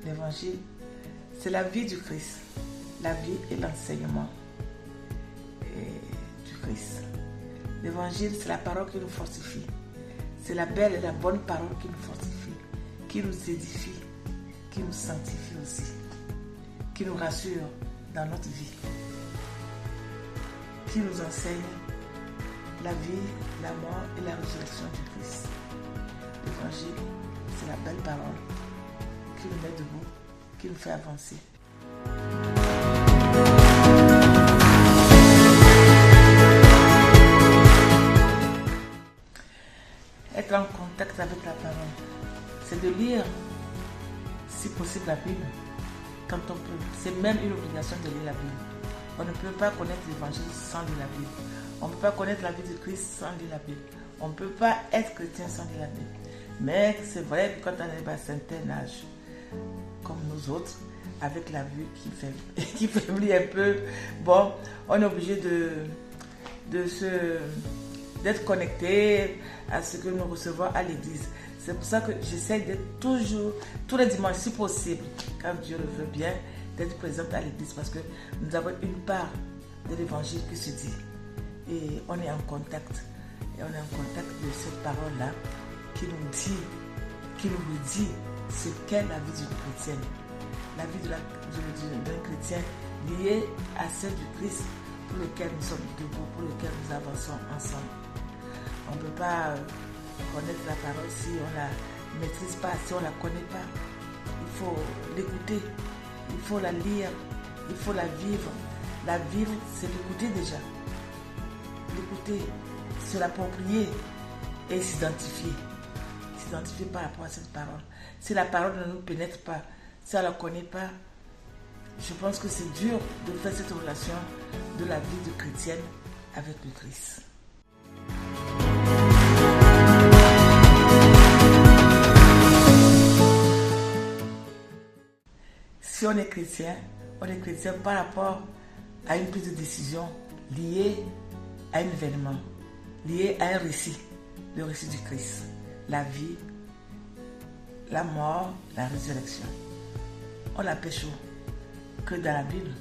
l'évangile, c'est la vie du Christ, la vie et l'enseignement du Christ. L'évangile, c'est la parole qui nous fortifie. C'est la belle et la bonne parole qui nous fortifie, qui nous édifie, qui nous sanctifie aussi, qui nous rassure dans notre vie, qui nous enseigne la vie, la mort et la résurrection du Christ. L'évangile, c'est la belle parole qui nous met debout, qui nous fait avancer. Être en contact avec la parole, c'est de lire, si possible, la Bible, quand on peut. C'est même une obligation de lire la Bible. On ne peut pas connaître l'évangile sans lire la Bible. On ne peut pas connaître la vie de Christ sans lire la Bible. On ne peut pas être chrétien sans lire la Bible. Mais c'est vrai que quand on est à un certain âge, comme nous autres, avec la vue qui faiblit un peu, bon, on est obligé d'être connecté à ce que nous recevons à l'église. C'est pour ça que j'essaie d'être toujours, tous les dimanches, si possible, quand Dieu le veut bien, d'être présente à l'église, parce que nous avons une part de l'évangile qui se dit. Et on est en contact. Et on est en contact de cette parole-là qui nous dit ce qu'est la vie d'une chrétienne. La vie d'un chrétien liée à celle du Christ pour lequel nous sommes debout, pour lequel nous avançons ensemble. On ne peut pas connaître la parole si on ne la maîtrise pas, si on ne la connaît pas. Il faut l'écouter, il faut la lire, il faut la vivre. La vivre, c'est l'écouter déjà. L'écouter, se l'approprier et s'identifier. S'identifier par rapport à cette parole. Si la parole ne nous pénètre pas, si on ne la connaît pas, je pense que c'est dur de faire cette relation de la vie de chrétienne avec le Christ. Si on est chrétien par rapport à une prise de décision liée à un événement, liée à un récit, le récit du Christ, la vie, la mort, la résurrection. On la pêche que dans la Bible,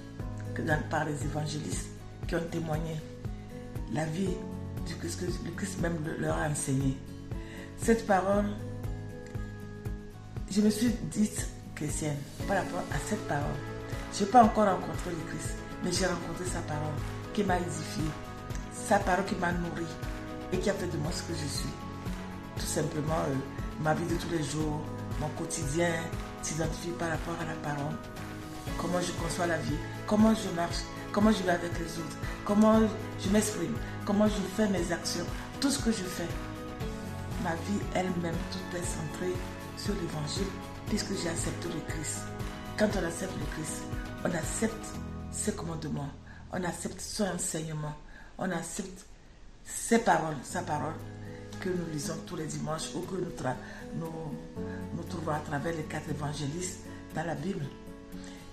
par les évangélistes qui ont témoigné la vie du Christ, que le Christ même leur a enseigné. Cette parole, je me suis dite chrétienne par rapport à cette parole. Je n'ai pas encore rencontré le Christ, mais j'ai rencontré sa parole qui m'a édifié, sa parole qui m'a nourri et qui a fait de moi ce que je suis. Tout simplement, ma vie de tous les jours, mon quotidien s'identifie par rapport à la parole. Comment je conçois la vie, comment je marche, comment je vais avec les autres, comment je m'exprime, comment je fais mes actions, tout ce que je fais. Ma vie elle-même, tout est centré sur l'évangile, puisque j'ai accepté le Christ. Quand on accepte le Christ, on accepte ses commandements, on accepte son enseignement, on accepte ses paroles, sa parole, que nous lisons tous les dimanches ou que nous trouvons à travers les 4 évangélistes dans la Bible.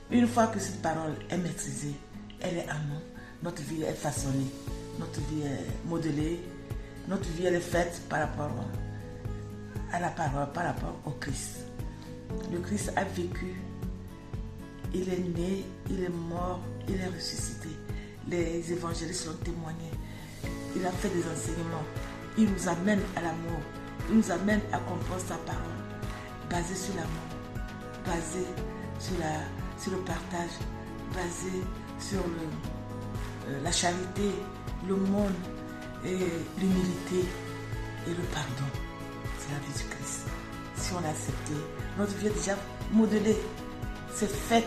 Une fois que cette parole est maîtrisée, elle est en nous, notre vie est façonnée, notre vie est modelée, notre vie elle est faite par rapport à la parole, par rapport au Christ. Le Christ a vécu, il est né, il est mort, il est ressuscité. Les évangélistes l'ont témoigné. Il a fait des enseignements. Il nous amène à l'amour. Il nous amène à comprendre sa parole, basée sur l'amour, basée sur le partage, basée sur la charité, le monde, et l'humilité et le pardon. C'est la vie du Christ. Si on l'a accepté, notre vie est déjà modelée. C'est fait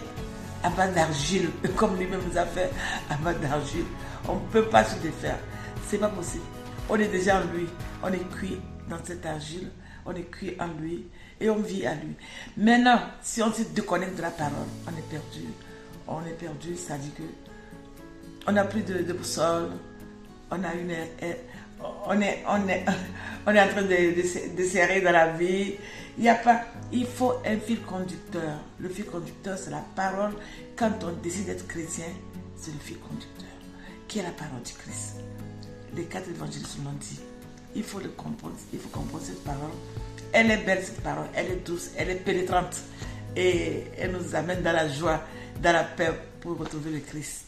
à base d'argile, comme lui-même nous a fait à base d'argile. On ne peut pas se défaire. C'est pas possible. On est déjà en lui. On est cuit dans cette argile. On est cuit en lui et on vit à lui. Maintenant, si on se déconnecte de la parole, on est perdu. On est perdu, ça dit que on n'a plus de boussole. On a on est en train de serrer dans la vie. Il faut un fil conducteur. Le fil conducteur, c'est la parole. Quand on décide d'être chrétien, c'est le fil conducteur, qui est la parole du Christ. Les 4 évangélistes l'ont dit. Il faut comprendre cette parole Elle est belle cette parole, elle est douce, elle est pénétrante et elle nous amène dans la joie, dans la paix pour retrouver le Christ.